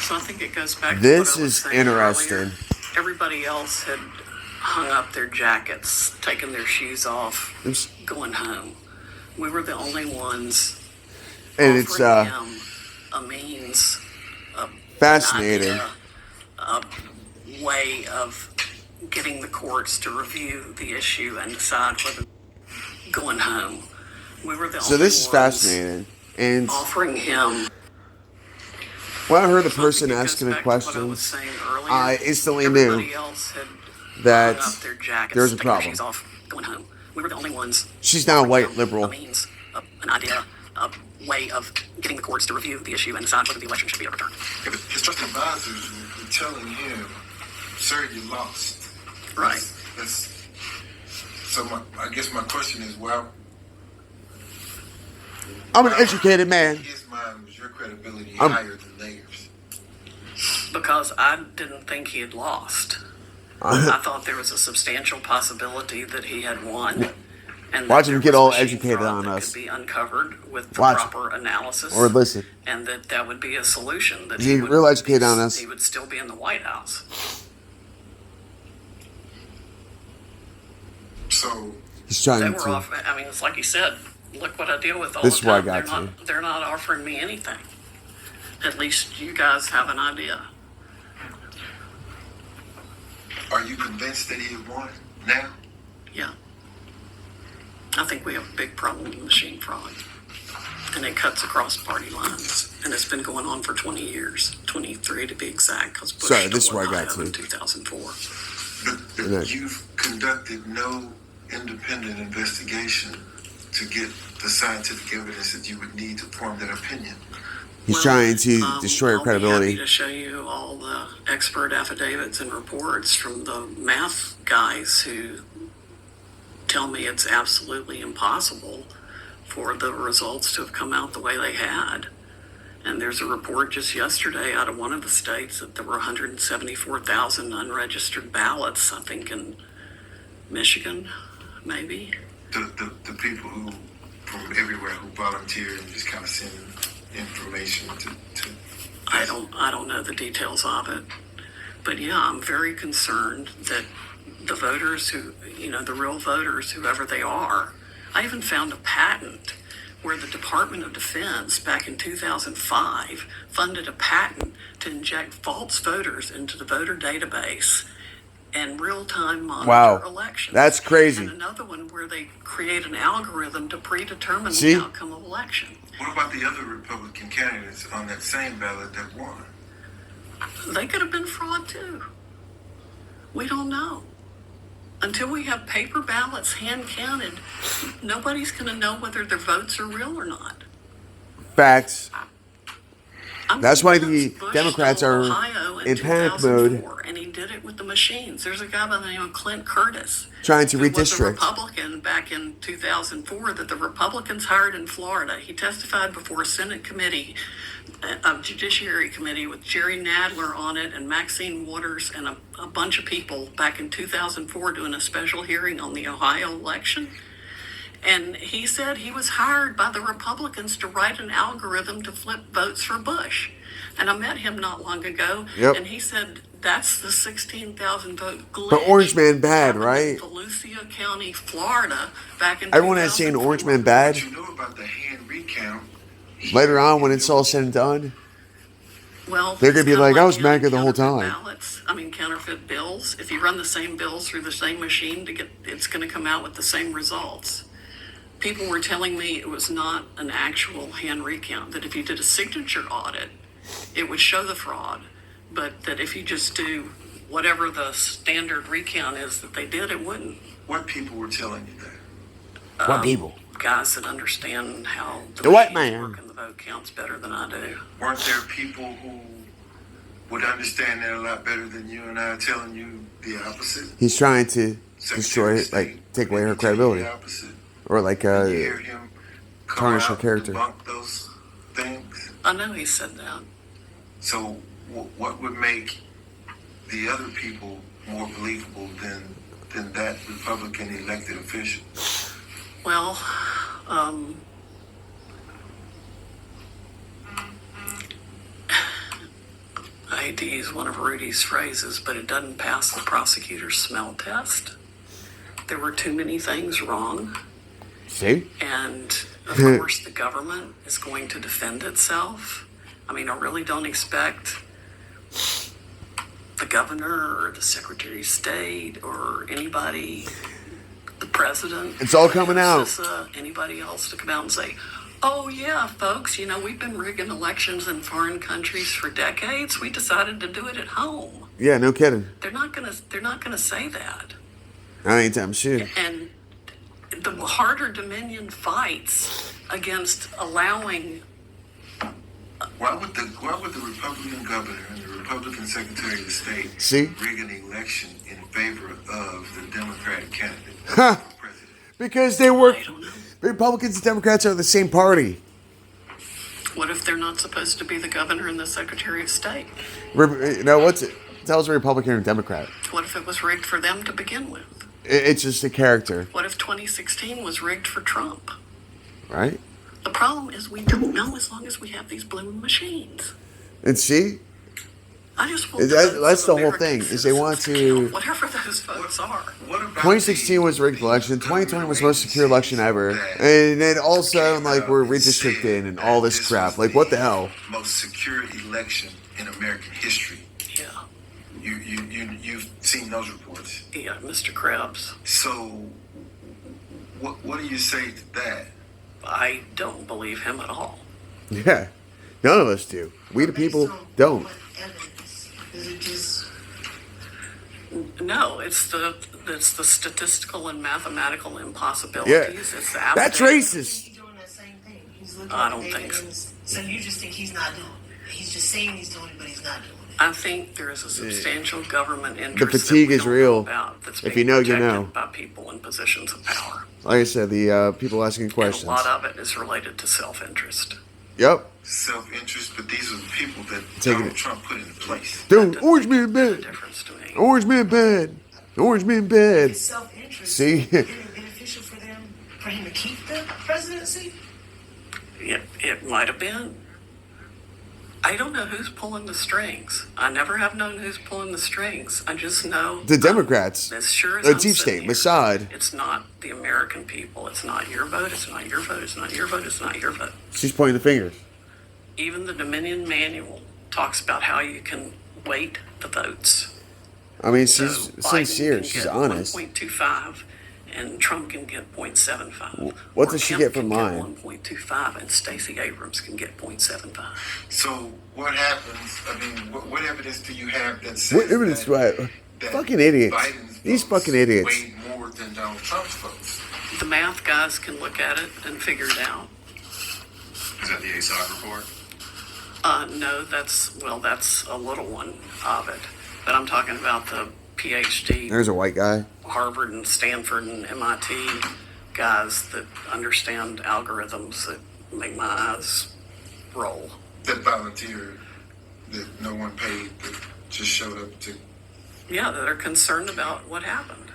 So I think it goes back This to what I was is saying interesting. earlier. Everybody else had hung up their jackets, taken their shoes off, going home. We were the only ones And it's offering him a means, fascinating. an idea, a way of getting the courts to review the issue and decide whether going home. We were the So only this is ones fascinating. And offering him. when I heard the So person I think it asking goes the back to what I was questions, saying earlier. I instantly Everybody knew else had that hung up their jackets, there's a taken their problem. shoes off, going home. We were the only ones. She's now a offering white him liberal. A means, an idea, a way of getting the courts to review the issue and decide whether the election should be overturned. Yeah, but his trusted advisors were telling him, "Sir, you lost." Right. So I guess my question is, well, I'm an educated man. in his mind, was your credibility higher than theirs? Because I didn't think he had lost. I thought there was a substantial possibility that he had won. And Watch that him there get was all machine educated fraud on that us. could be uncovered with the Watch. proper analysis. Or listen. And that would be a solution. That He's real educated on us. He would still be in the White House. So He's They trying were to. off. I mean, it's like you said. Look what I deal with all This is the where I time. got They're not offering me anything. At least you guys have an idea. are you convinced that he had won now? Yeah. I think we have a big problem with machine fraud. And it cuts across party lines. And it's been going on for 20 years. 23 to be exact, because Bush Sorry, this is stole where I got Ohio in to. 2004. But you've conducted no independent investigation to get the scientific evidence that you would need to form that opinion. He's trying to destroy her I'll credibility. be happy to show you all the expert affidavits and reports from the math guys who tell me it's absolutely impossible for the results to have come out the way they had. And there's a report just yesterday out of one of the states that there were 174,000 unregistered ballots, I think in Michigan, maybe. The people who from everywhere who volunteer and just kind of send information to I don't know the details of it. But yeah, I'm very concerned that the voters who, the real voters, whoever they are, I even found a patent where the Department of Defense back in 2005 funded a patent to inject false voters into the voter database and real-time monitor elections. That's crazy. And another one where they create an algorithm to predetermine See? the outcome of election. What about the other Republican candidates on that same ballot that won? They could have been fraud too. We don't know. Until we have paper ballots hand counted, nobody's going to know whether their votes are real or not. Facts. I'm That's why convinced the Bush Democrats stole are Ohio in panic mode. 2004, and he did it with the machines. There's a guy by the name of Clint Curtis, Trying to who was a redistrict. Republican back in 2004 that the Republicans hired in Florida. He testified before a Senate committee, a Judiciary Committee with Jerry Nadler on it and Maxine Waters and a bunch of people back in 2004 doing a special hearing on the Ohio election. And he said he was hired by the Republicans to write an algorithm to flip votes for Bush. And I met him not long ago, and he said that's the 16,000 vote glitch. But Orange Man bad, right? In Volusia County, Florida, back in Everyone has seen Orange Man bad. What you know about the hand recount? Later on, when it's all said and done, Well, they're gonna be it's kinda like, I was using MAGA the whole counterfeit time. Ballots. I mean, counterfeit bills. If you run the same bills through the same machine it's going to come out with the same results. People were telling me it was not an actual hand recount, that if you did a signature audit, it would show the fraud, but that if you just do whatever the standard recount is that they did, it wouldn't. What people were telling you that? What people? Guys that understand how The white machines man. work and the vote counts better than I do. Weren't there people who would understand that a lot better than you and I are telling you the opposite? He's trying to Secretary destroy, of State, take away her maybe tell you credibility. the opposite. Or like, You hear him come tarnish her out, character. debunk those things. I know he said that. So what would make the other people more believable than that Republican elected official? Well, hate to use one of Rudy's phrases, but it doesn't pass the prosecutor's smell test. There were too many things wrong. See? And, of course, the government is going to defend itself. I mean, I really don't expect the governor or the secretary of state or anybody, the president. It's all coming out. Anybody else to come out and say, oh, yeah, folks, we've been rigging elections in foreign countries for decades. We decided to do it at home. Yeah, no kidding. They're not gonna say that. Not anytime soon. And the harder Dominion fights against allowing. Why would the Republican governor and the Republican Secretary of State rig an election in favor of the Democratic candidate for president? Because they work. Republicans and Democrats are the same party. What if they're not supposed to be the governor and the Secretary of State? What's it? Tells a Republican or Democrat. What if it was rigged for them to begin with? It's just a character. What if 2016 was rigged for Trump? Right? The problem is we don't know as long as we have these blooming machines. And see? I just want that's the whole thing, is they want to... Whatever those votes are. 2016 was a rigged election. 2020 was the most secure election ever. And then all of a sudden, we're redistricting and all this crap. What the hell? Most secure election in American history. Yeah. You've seen those reports. Yeah, Mr. Krebs. So, what do you say to that? I don't believe him at all. Yeah. None of us do. We the people don't. Is it just... No, it's the statistical and mathematical impossibilities. Yeah. It's the That's affidavit. racist. He's doing that same thing. He's looking I at don't the data think so. and so you just think he's not doing it. He's just saying he's doing it, but he's not doing it. I think there is a substantial government interest. The fatigue that we is don't real. know about that's If being you know, you protected know. By people in positions of power. Like I said, the people asking questions. And a lot of it is related to self-interest. Yep. Self-interest, but these are the people that Taking Donald it. Trump put in place. Dude, Orange Man The bad. difference to me. Orange Man bad. Orange Man bad. His self-interest See? is it beneficial for him to keep the presidency? It might have been. I don't know who's pulling the strings. I never have known who's pulling the strings. I just know The Democrats. as sure as The I'm deep sitting state, here, Mossad. it's not the American people. It's not your vote. It's not your vote. It's not your vote. It's not your vote. She's pointing the fingers. Even the Dominion manual talks about how you can weight the votes. I mean, So she's Biden sincere. can She's get honest. 1.25 and Trump can get 0.75. What Or does she Kemp get from can mine? 1.25 and Stacey Abrams can get 0.75. So what happens? I mean, what evidence do you have that says What evidence do I... that Fucking idiots. Biden's These votes fucking idiots. weighed more than Donald Trump's votes? The math guys can look at it and figure it out. Is that the ASOC report? No, that's a little one of it. But I'm talking about the PhD, There's a white guy. Harvard and Stanford and MIT guys that understand algorithms that make my eyes roll. That volunteer that no one paid, that just showed up to. Yeah, that are concerned about what happened.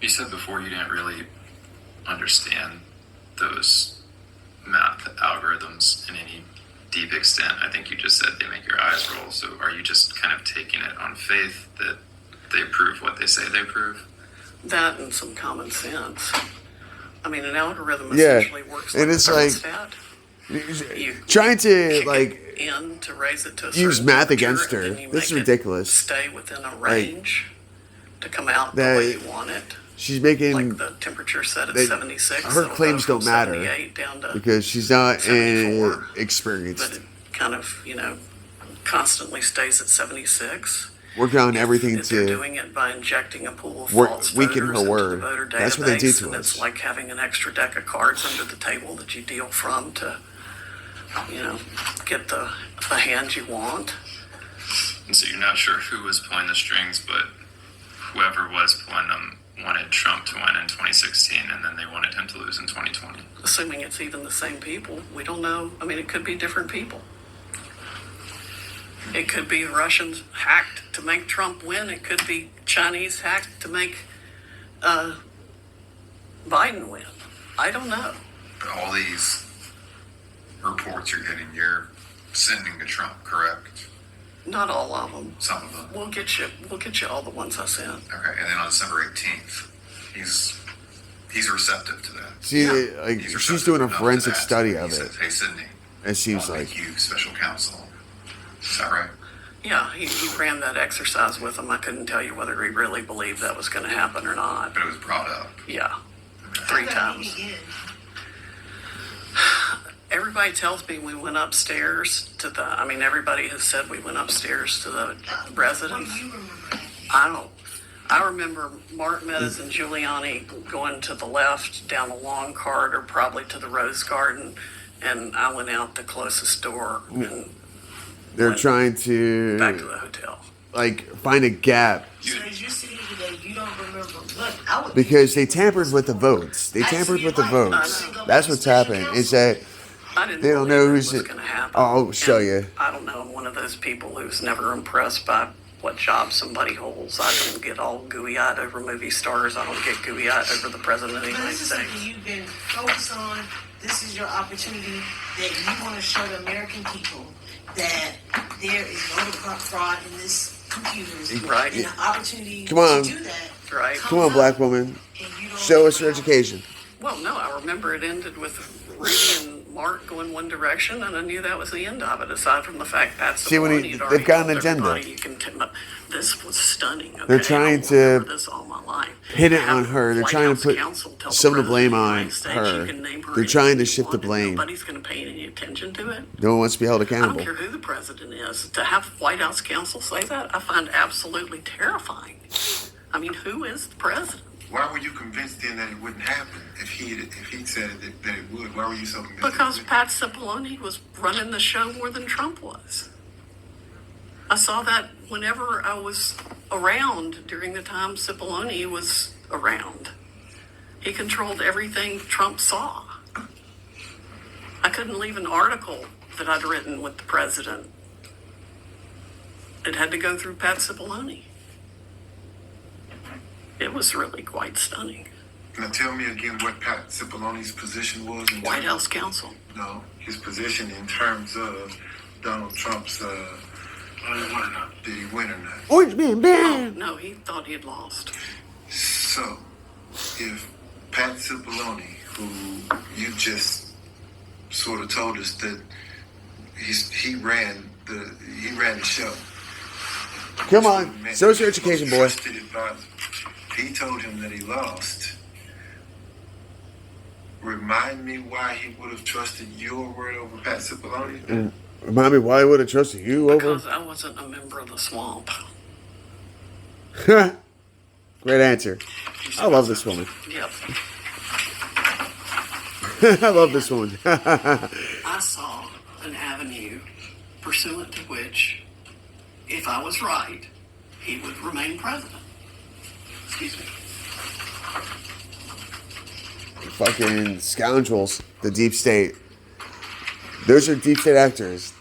You said before you didn't really understand those math algorithms in any deep extent. I think you just said they make your eyes roll. So are you just kind of taking it on faith that they prove what they say they prove? That and some common sense. I mean, an algorithm Yeah, essentially works like and a it's like- thermostat. You Trying to, kick like... it in to raise it to a use certain math temperature, against her. and then you This is make it ridiculous. Stay within a range to come out the That- way you want it. She's making... Like the temperature set at they- 76. her it'll go claims from don't matter 78 down to because she's not 74. But experienced. it kind of, constantly stays at 76. Working on everything If they're to... doing it by injecting a pool of Work- false weaken voters her into word. the voter database, That's what they do to and us. it's like having an extra deck of cards under the table that you deal from to, get the hand you want. And so you're not sure who was pulling the strings, but whoever was pulling them wanted Trump to win in 2016, and then they wanted him to lose in 2020. Assuming it's even the same people, we don't know. I mean, it could be different people. It could be Russians hacked to make Trump win. It could be Chinese hacked to make Biden win. I don't know. All these reports you're getting, you're sending to Trump, correct? Not all of them. Some of them. We'll get you all the ones I sent. Okay, and then on December 18th, he's receptive to that. See, like He's she's receptive doing a enough to forensic that. study He of it, says, hey, Sidney, and she's I'll like, make you special counsel. Is that right? Yeah, he ran that exercise with him. I couldn't tell you whether he really believed that was going to happen or not. But it was brought up. Yeah, Okay. 3 That times. meeting end. Everybody tells me we went upstairs to the. I mean, everybody has said we went upstairs to the What residence. do you remember that? I don't. I remember Mark Meadows and Giuliani going to the left down a long corridor, probably to the Rose Garden, and I went out the closest door and they're went trying back to to the hotel. like find a gap So as you're sitting here today, you don't remember what I would because they tampered with the votes. They tampered with the votes. That's what's happened. Is that I didn't they don't believe know it who's was it. going to happen. I'll show And you. I don't know. I'm one of those people who's never impressed by what job somebody holds. I don't get all gooey-eyed over movie stars. I don't get gooey-eyed over the president of the But United this is something States. you've been focused on. This is your opportunity that you want to show the American people that there is no fraud in this computer. Right. And the opportunity Come on. to do that. Right. Come on, black woman, And you don't show us your education. Well, no, I remember it ended with Rudy and Mark going one direction, and I knew that was the end of it. Aside from the fact that See, when Cipollone had already they've got an told agenda. everybody, you can this was stunning. Okay? They're trying I'll remember to this all my life. pin it Have on her. They're White trying to House put counsel tell the some of the blame President of on United States, you her. can name her They're anything trying to you shift the want, and blame. Nobody's going to pay any attention to it. No one wants to be held I don't accountable. care who the president is. To have White House counsel say that, I find absolutely terrifying. I mean, who is the president? Why were you convinced then that it wouldn't happen if he'd said that it would? Why were you so convinced? Because that it Pat Cipollone was running the show more than Trump was. I saw that whenever I was around during the time Cipollone was around. He controlled everything Trump saw. I couldn't leave an article that I'd written with the president. It had to go through Pat Cipollone. It was really quite stunning. Now tell me again what Pat Cipollone's position was. White House counsel. No, his position in terms of Donald Trump's. Did he win or not? Orange man, Oh, bam. no, he thought he'd lost. So, if Pat Cipollone, who you just sort of told us that he ran the show. Come on, social education, boy. Trusted advisor. He told him that he lost. Remind me why he would have trusted your word over Pat Cipollone? Remind me why I would have trusted you over. Because I wasn't a member of the swamp. Great answer. I love this woman. Yep. I love this woman. I saw an avenue pursuant to which, if I was right, he would remain president. Excuse me. Fucking scoundrels. The deep state. Those are deep state actors.